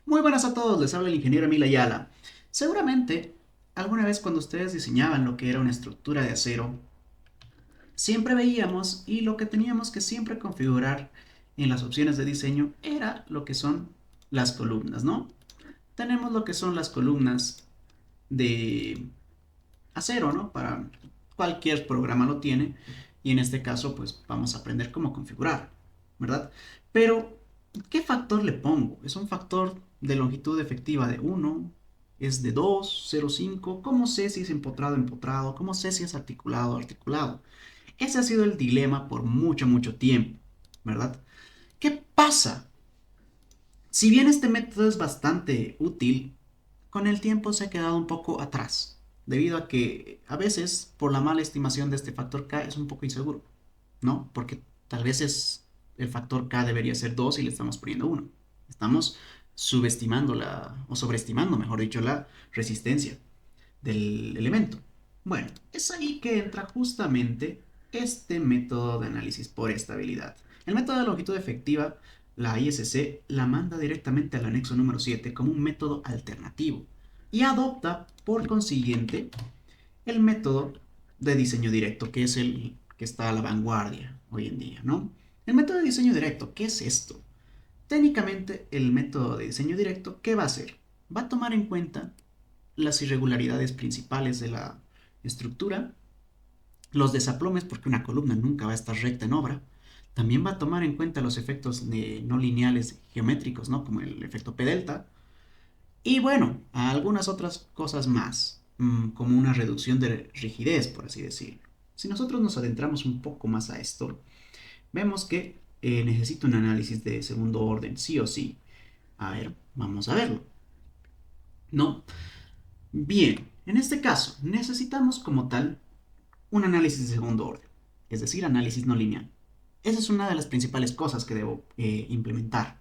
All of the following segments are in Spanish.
Muy buenas a todos, les habla el ingeniero Emil Ayala. Seguramente, alguna vez cuando ustedes diseñaban lo que era una estructura de acero, siempre veíamos y lo que teníamos que siempre configurar en las opciones de diseño era lo que son las columnas, ¿no? Tenemos lo que son las columnas de acero, ¿no? Para cualquier programa lo tiene y en este caso pues vamos a aprender cómo configurar, ¿verdad? Pero, ¿qué factor le pongo? ¿Es un factor de longitud efectiva de 1? ¿Es de 2, 0,5? ¿Cómo sé si es empotrado, empotrado? ¿Cómo sé si es articulado, articulado? Ese ha sido el dilema por mucho, mucho tiempo, ¿verdad? ¿Qué pasa? Si bien este método es bastante útil, con el tiempo se ha quedado un poco atrás, debido a que a veces, por la mala estimación de este factor K, es un poco inseguro, ¿no? Porque tal vez el factor K debería ser 2 y le estamos poniendo 1. Estamos subestimando o sobreestimando, mejor dicho, la resistencia del elemento. Bueno, es ahí que entra justamente este método de análisis por estabilidad. El método de longitud efectiva, la ISC, la manda directamente al anexo número 7 como un método alternativo y adopta, por consiguiente, el método de diseño directo, que es el que está a la vanguardia hoy en día, ¿no? El método de diseño directo, ¿qué es esto? Técnicamente, el método de diseño directo, ¿qué va a hacer? Va a tomar en cuenta las irregularidades principales de la estructura, los desaplomes, porque una columna nunca va a estar recta en obra. También va a tomar en cuenta los efectos no lineales geométricos, ¿no? Como el efecto P delta. Y bueno, algunas otras cosas más, como una reducción de rigidez, por así decirlo. Si nosotros nos adentramos un poco más a esto, vemos que necesita un análisis de segundo orden, sí o sí. A ver, vamos a verlo. ¿No? Bien, en este caso necesitamos como tal un análisis de segundo orden, es decir, análisis no lineal. Esa es una de las principales cosas que debo implementar.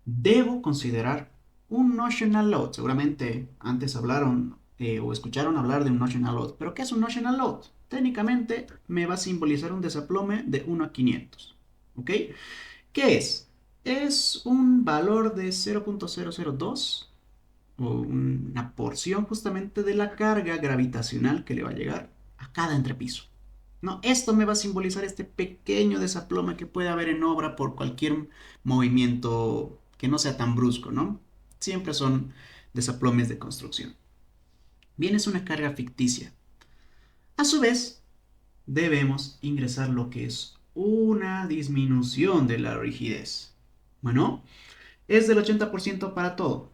Debo considerar un notional load. Seguramente antes hablaron o escucharon hablar de un notional load. ¿Pero qué es un notional load? Técnicamente me va a simbolizar un desaplome de 1 a 500. ¿Ok? ¿Qué es? Es un valor de 0,002 o una porción justamente de la carga gravitacional que le va a llegar a cada entrepiso. ¿No? Esto me va a simbolizar este pequeño desaplome que puede haber en obra por cualquier movimiento que no sea tan brusco, ¿no? Siempre son desaplomes de construcción. Bien, es una carga ficticia. A su vez, debemos ingresar lo que es una disminución de la rigidez. Bueno, es del 80% para todo,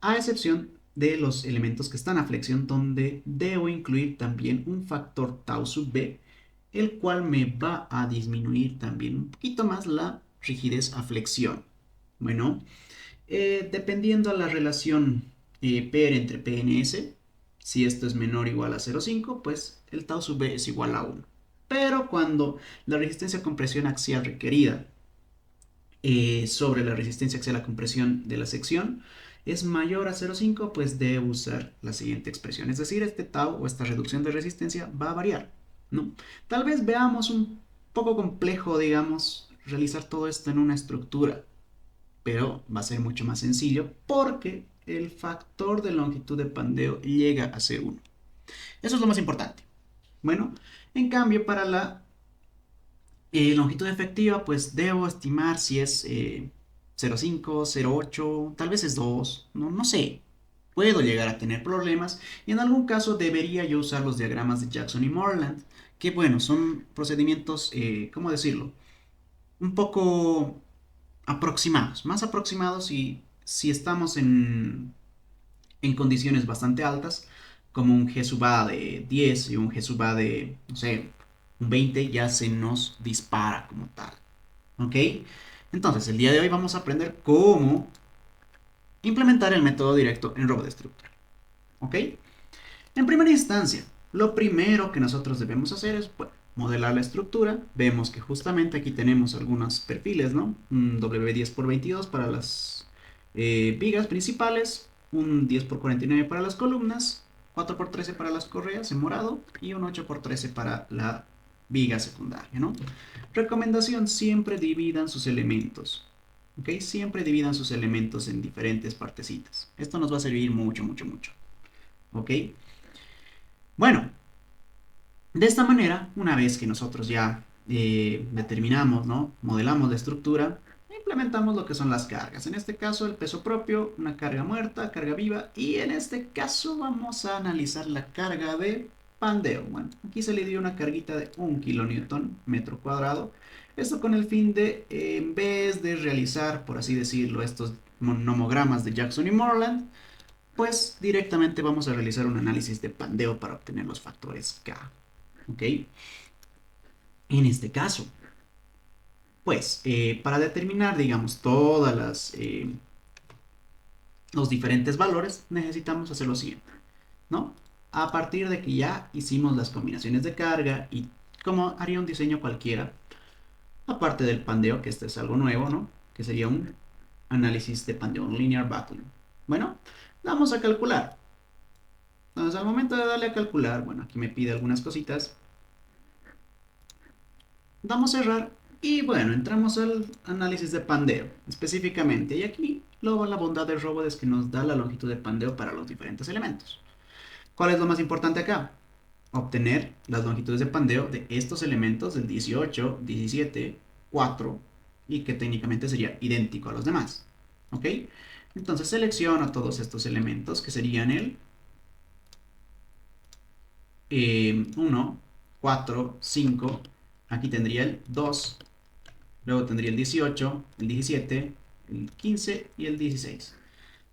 a excepción de los elementos que están a flexión, donde debo incluir también un factor tau sub b, el cual me va a disminuir también un poquito más la rigidez a flexión. Bueno, dependiendo a la relación PR entre PNS, si esto es menor o igual a 0,5, pues el tau sub b es igual a 1. Pero cuando la resistencia a compresión axial requerida sobre la resistencia axial a compresión de la sección es mayor a 0,5, pues debo usar la siguiente expresión. Es decir, este tau o esta reducción de resistencia va a variar, ¿no? Tal vez veamos un poco complejo, digamos, realizar todo esto en una estructura, pero va a ser mucho más sencillo porque el factor de longitud de pandeo llega a ser 1. Eso es lo más importante. Bueno, en cambio, para la longitud efectiva, pues debo estimar si es 0,5, 0,8, tal vez es 2, no, no sé. Puedo llegar a tener problemas y en algún caso debería yo usar los diagramas de Jackson y Moreland, que bueno, son procedimientos, ¿cómo decirlo? Un poco aproximados, más aproximados y si estamos en condiciones bastante altas, como un G sub A de 10 y un G sub A de, no sé, un 20, ya se nos dispara como tal. ¿Ok? Entonces, el día de hoy vamos a aprender cómo implementar el método directo en Robot Destructor. ¿Ok? En primera instancia, lo primero que nosotros debemos hacer es, bueno, modelar la estructura. Vemos que justamente aquí tenemos algunos perfiles, ¿no? Un W10x22 para las vigas principales, un 10x49 para las columnas, 4x13 para las correas en morado y un 8x13 para la viga secundaria, ¿no? Recomendación, siempre dividan sus elementos. ¿Ok? Siempre dividan sus elementos en diferentes partecitas. Esto nos va a servir mucho, mucho, mucho. ¿Ok? Bueno, de esta manera, una vez que nosotros ya determinamos, ¿no? Modelamos la estructura, implementamos lo que son las cargas. En este caso, el peso propio, una carga muerta, carga viva. Y en este caso vamos a analizar la carga de pandeo. Bueno, aquí se le dio una carguita de 1 kilonewton metro cuadrado. Esto con el fin de, en vez de realizar, por así decirlo, estos nomogramas de Jackson y Moreland, pues directamente vamos a realizar un análisis de pandeo para obtener los factores K. ¿Ok? En este caso, pues para determinar, digamos, todas los diferentes valores, necesitamos hacer lo siguiente, ¿no? A partir de que ya hicimos las combinaciones de carga y como haría un diseño cualquiera, aparte del pandeo, que este es algo nuevo, ¿no? Que sería un análisis de pandeo, un linear buckling. Bueno, vamos a calcular. Entonces, al momento de darle a calcular, bueno, aquí me pide algunas cositas. Damos a cerrar y bueno, entramos al análisis de pandeo específicamente. Y aquí luego la bondad del robot es que nos da la longitud de pandeo para los diferentes elementos. ¿Cuál es lo más importante acá? Obtener las longitudes de pandeo de estos elementos del 18, 17, 4 y que técnicamente sería idéntico a los demás. ¿Ok? Entonces selecciono todos estos elementos que serían el 1, 4, 5. Aquí tendría el 2. Luego tendría el 18, el 17, el 15 y el 16.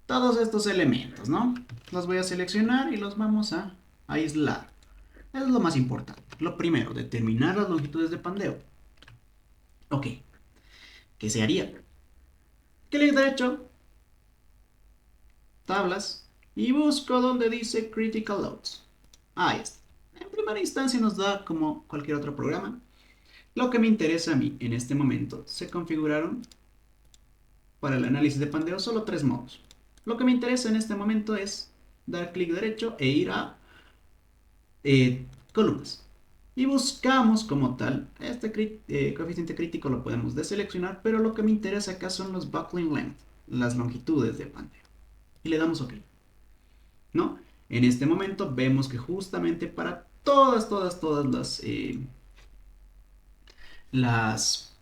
Todos estos elementos, ¿no? Los voy a seleccionar y los vamos a aislar. Eso es lo más importante. Lo primero, determinar las longitudes de pandeo. Ok, ¿qué se haría? Clic derecho, tablas, y busco donde dice Critical Loads. Ahí está. En primera instancia nos da como cualquier otro programa. Lo que me interesa a mí en este momento, se configuraron para el análisis de pandeo solo 3 modos. Lo que me interesa en este momento es dar clic derecho e ir a columnas. Y buscamos como tal, este coeficiente crítico lo podemos deseleccionar, pero lo que me interesa acá son los buckling length, las longitudes de pandeo. Y le damos OK. ¿No? En este momento vemos que justamente para todas las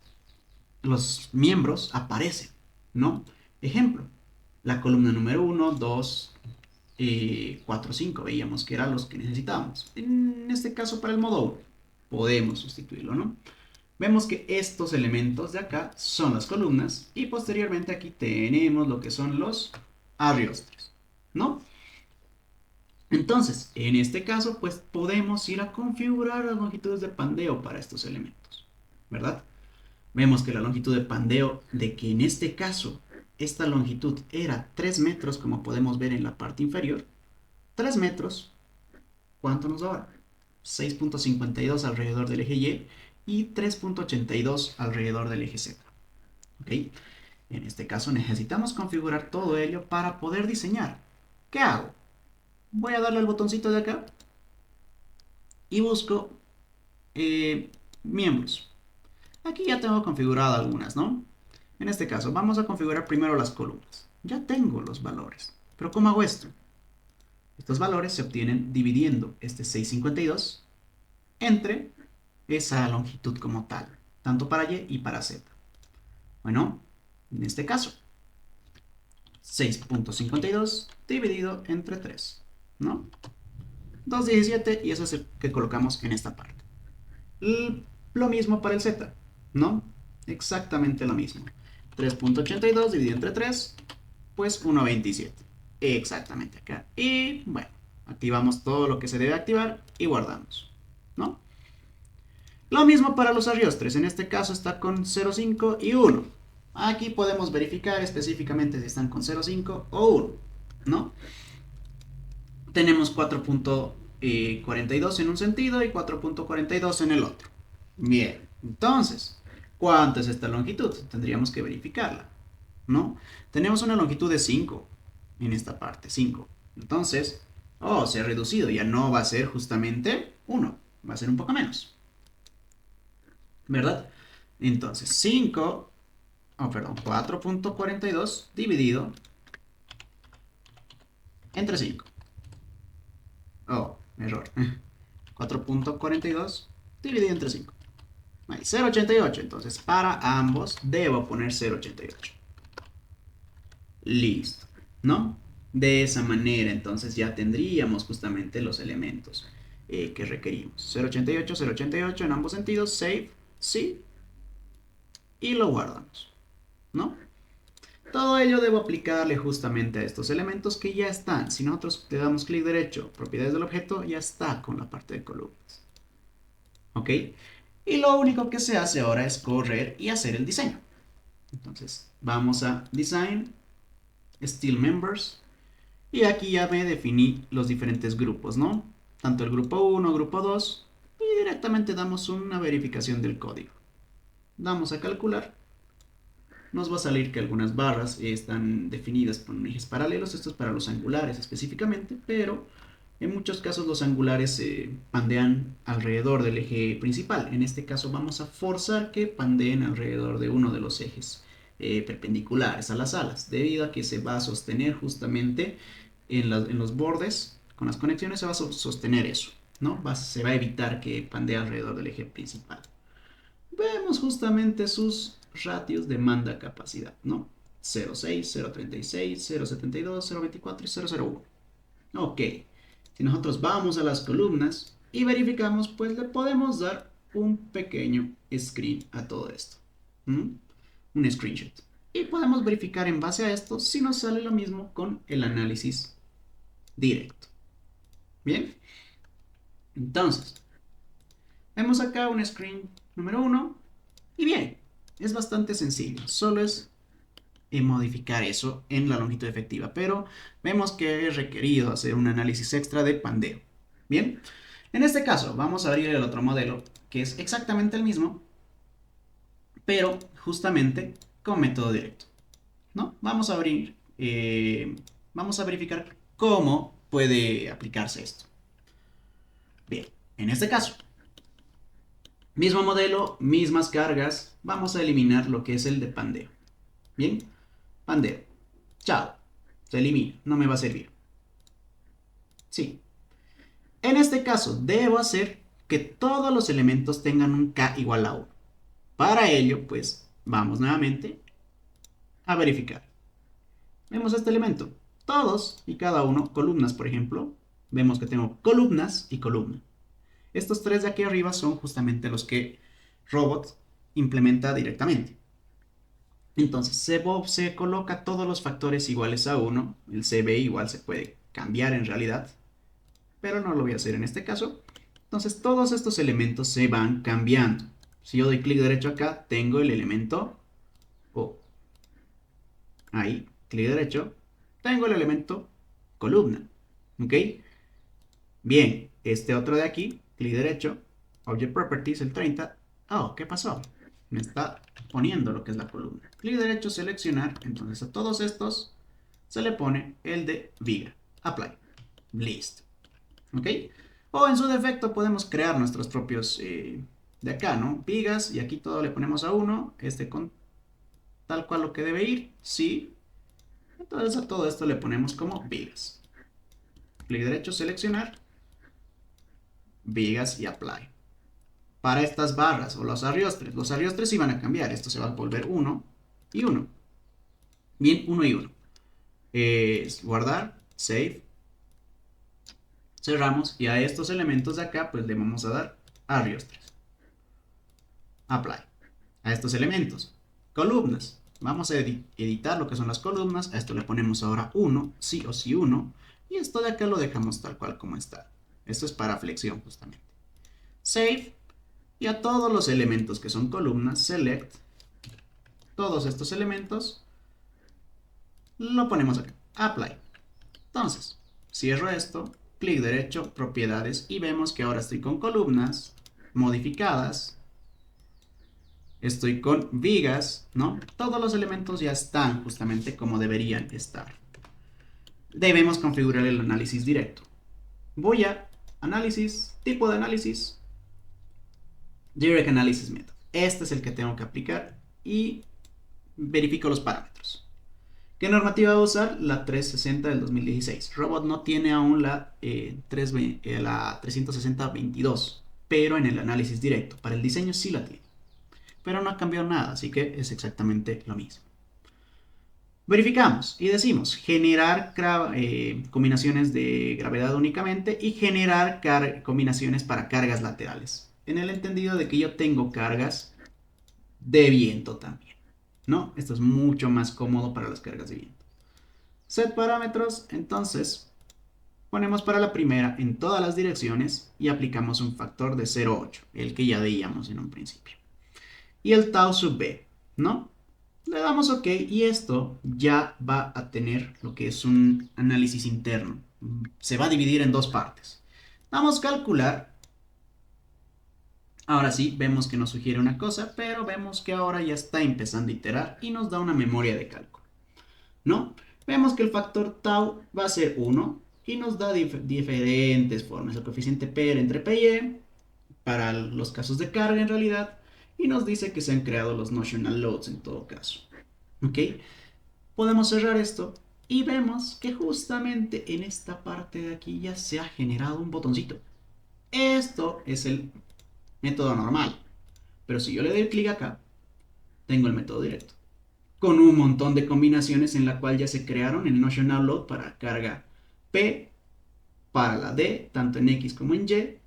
los miembros aparecen, ¿no? Ejemplo, la columna número 1, 2, 4, 5, veíamos que eran los que necesitábamos. En este caso, para el modo 1, podemos sustituirlo, ¿no? Vemos que estos elementos de acá son las columnas y posteriormente aquí tenemos lo que son los arriostres, ¿no? Entonces, en este caso, pues podemos ir a configurar las longitudes de pandeo para estos elementos, ¿verdad? Vemos que la longitud de pandeo, de que en este caso esta longitud era 3 metros, como podemos ver en la parte inferior, 3 metros, ¿cuánto nos da ahora? 6.52 alrededor del eje Y y 3.82 alrededor del eje Z. ¿Ok? En este caso necesitamos configurar todo ello para poder diseñar. ¿Qué hago? Voy a darle al botoncito de acá y busco miembros. Aquí ya tengo configurado algunas, ¿no? En este caso, vamos a configurar primero las columnas. Ya tengo los valores. Pero ¿cómo hago esto? Estos valores se obtienen dividiendo este 652 entre esa longitud como tal, tanto para Y y para Z. Bueno, en este caso, 6.52 dividido entre 3, ¿no? 217 y eso es el que colocamos en esta parte. Lo mismo para el Z, ¿no? Exactamente lo mismo. 3.82 dividido entre 3, pues 1.27. Exactamente acá. Y bueno, activamos todo lo que se debe activar y guardamos, ¿no? Lo mismo para los arriostres. En este caso está con 0.5 y 1. Aquí podemos verificar específicamente si están con 0.5 o 1, ¿no? Tenemos 4.42 en un sentido y 4.42 en el otro. Bien, entonces, ¿cuánto es esta longitud? Tendríamos que verificarla, ¿no? Tenemos una longitud de 5 en esta parte, 5. Entonces, se ha reducido, ya no va a ser justamente 1, va a ser un poco menos, ¿verdad? Entonces 4.42 dividido entre 5. Oh, error. 4.42 dividido entre 5. Hay 0.88. Entonces para ambos debo poner 0.88. Listo. ¿No? De esa manera entonces ya tendríamos justamente los elementos que requerimos. 0.88, 0.88 en ambos sentidos. Save. Sí. Y lo guardamos. ¿No? Todo ello debo aplicarle justamente a estos elementos que ya están. Si nosotros le damos clic derecho, propiedades del objeto, ya está con la parte de columnas. ¿Ok? Y lo único que se hace ahora es correr y hacer el diseño. Entonces, vamos a Design, Style Members, y aquí ya me definí los diferentes grupos, ¿no? Tanto el grupo 1, grupo 2, y directamente damos una verificación del código. Damos a calcular. Nos va a salir que algunas barras están definidas con ejes paralelos. Esto es para los angulares específicamente, pero en muchos casos los angulares pandean alrededor del eje principal. En este caso vamos a forzar que pandeen alrededor de uno de los ejes perpendiculares a las alas, debido a que se va a sostener justamente en los bordes, con las conexiones se va a sostener eso, ¿no? Se va a evitar que pandee alrededor del eje principal. Vemos justamente sus ratios demanda-capacidad, ¿no? 0.6, 0.36, 0.72, 0.24 y 0.01. Ok, si nosotros vamos a las columnas y verificamos, pues le podemos dar un pequeño screen a todo esto. Un screenshot. Y podemos verificar en base a esto si nos sale lo mismo con el análisis directo. Bien, entonces, vemos acá un screen número 1. Y bien, es bastante sencillo. Solo es modificar eso en la longitud efectiva. Pero vemos que es requerido hacer un análisis extra de pandeo. Bien, en este caso vamos a abrir el otro modelo, que es exactamente el mismo, pero justamente con método directo, ¿no? Vamos a abrir, vamos a verificar cómo puede aplicarse esto. Bien, en este caso, mismo modelo, mismas cargas, vamos a eliminar lo que es el de pandeo. Bien, pandeo. Chao, se elimina, no me va a servir. Sí. En este caso, debo hacer que todos los elementos tengan un K igual a 1. Para ello, pues, vamos nuevamente a verificar. Vemos este elemento. Todos y cada uno, columnas, por ejemplo. Vemos que tengo columnas y columna. Estos tres de aquí arriba son justamente los que Robot implementa directamente. Entonces, se coloca todos los factores iguales a 1. El CB igual se puede cambiar en realidad, pero no lo voy a hacer en este caso. Entonces, todos estos elementos se van cambiando. Si yo doy clic derecho acá, tengo el elemento O. Ahí, clic derecho, tengo el elemento columna. ¿Ok? Bien, este otro de aquí, clic derecho, Object Properties, el 30. Oh, ¿qué pasó? Me está poniendo lo que es la columna. Clic derecho, seleccionar. Entonces a todos estos se le pone el de viga. Apply. Listo. ¿Ok? O en su defecto podemos crear nuestros propios de acá, ¿no? Vigas, y aquí todo le ponemos a 1. Este con tal cual lo que debe ir. Sí. Entonces a todo esto le ponemos como vigas. Clic derecho, seleccionar. Vigas y apply. Para estas barras o los ardiostres iban a cambiar. Esto se va a volver 1 y 1. Bien, 1 y 1. Guardar, save. Cerramos y a estos elementos de acá pues le vamos a dar ardiostres. Apply. A estos elementos. Columnas. Vamos a editar lo que son las columnas. A esto le ponemos ahora 1, sí o sí 1. Y esto de acá lo dejamos tal cual como está. Esto es para flexión justamente. Save. Y a todos los elementos que son columnas, select. Todos estos elementos. Lo ponemos acá. Apply. Entonces, cierro esto. Clic derecho, propiedades. Y vemos que ahora estoy con columnas modificadas. Estoy con vigas, ¿no? Todos los elementos ya están justamente como deberían estar. Debemos configurar el análisis directo. Voy a análisis, tipo de análisis, Direct Analysis Method. este es el que tengo que aplicar y verifico los parámetros. ¿Qué normativa va a usar? La 360 del 2016. Robot no tiene aún la 360-22, pero en el análisis directo. Para el diseño sí la tiene. Pero no ha cambiado nada, así que es exactamente lo mismo. Verificamos y decimos generar combinaciones de gravedad únicamente y generar combinaciones para cargas laterales. En el entendido de que yo tengo cargas de viento también, ¿no? Esto es mucho más cómodo para las cargas de viento. Set parámetros, entonces ponemos para la primera en todas las direcciones y aplicamos un factor de 0,8, el que ya veíamos en un principio. Y el tau sub b, ¿no? Le damos OK y esto ya va a tener lo que es un análisis interno. Se va a dividir en dos partes. Vamos a calcular. Ahora sí, vemos que nos sugiere una cosa, pero vemos que ahora ya está empezando a iterar y nos da una memoria de cálculo, ¿no? Vemos que el factor tau va a ser 1 y nos da diferentes formas. El coeficiente P entre P y E para los casos de carga en realidad y nos dice que se han creado los notional loads en todo caso. ¿Ok? Podemos cerrar esto y vemos que justamente en esta parte de aquí ya se ha generado un botoncito. Esto es el método normal. Pero si yo le doy clic acá, tengo el método directo. Con un montón de combinaciones en la cual ya se crearon el notional load para carga P, para la D, tanto en X como en Y.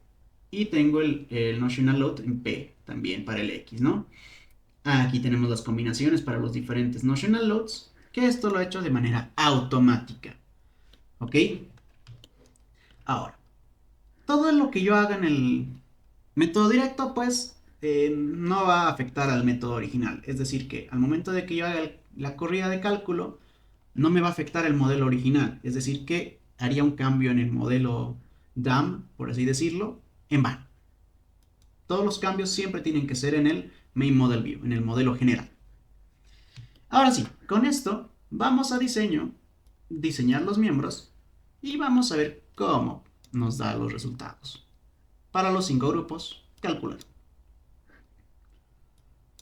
Y tengo el notional load en P también para el X, ¿no? Aquí tenemos las combinaciones para los diferentes notional loads, que esto lo he hecho de manera automática. ¿Ok? Ahora, todo lo que yo haga en el método directo, pues no va a afectar al método original. Es decir, que al momento de que yo haga la corrida de cálculo, no me va a afectar el modelo original. Es decir, que haría un cambio en el modelo DAM, por así decirlo, en vano. Todos los cambios siempre tienen que ser en el Main Model View, en el modelo general. Ahora sí, con esto vamos a diseñar los miembros y vamos a ver cómo nos da los resultados. Para los 5 grupos, calcular.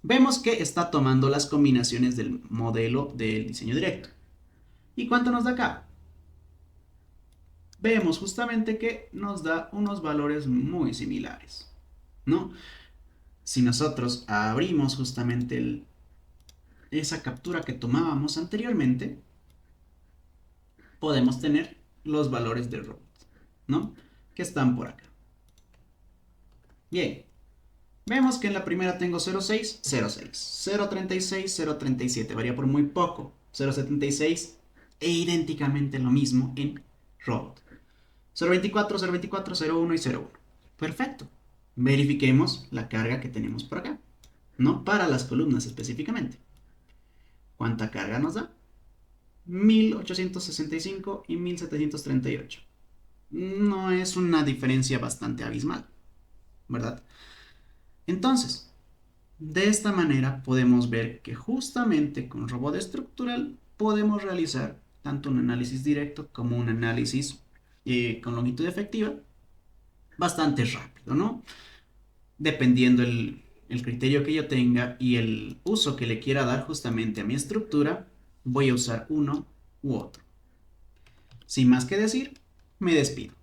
Vemos que está tomando las combinaciones del modelo del diseño directo. ¿Y cuánto nos da acá? Vemos justamente que nos da unos valores muy similares, ¿no? Si nosotros abrimos justamente esa captura que tomábamos anteriormente, podemos tener los valores del robot, ¿no? Que están por acá. Bien, vemos que en la primera tengo 0,6, 0,6, 0,36, 0,37, varía por muy poco. 0,76 e idénticamente lo mismo en robot. 0,24, 0,24, 0,1 y 0,1. Perfecto. Verifiquemos la carga que tenemos por acá, ¿no? Para las columnas específicamente. ¿Cuánta carga nos da? 1865 y 1738. No es una diferencia bastante abismal, ¿verdad? Entonces, de esta manera podemos ver que justamente con robot estructural podemos realizar tanto un análisis directo como un análisis con longitud efectiva bastante rápido, ¿no? Dependiendo el criterio que yo tenga y el uso que le quiera dar justamente a mi estructura, voy a usar uno u otro. Sin más que decir, me despido.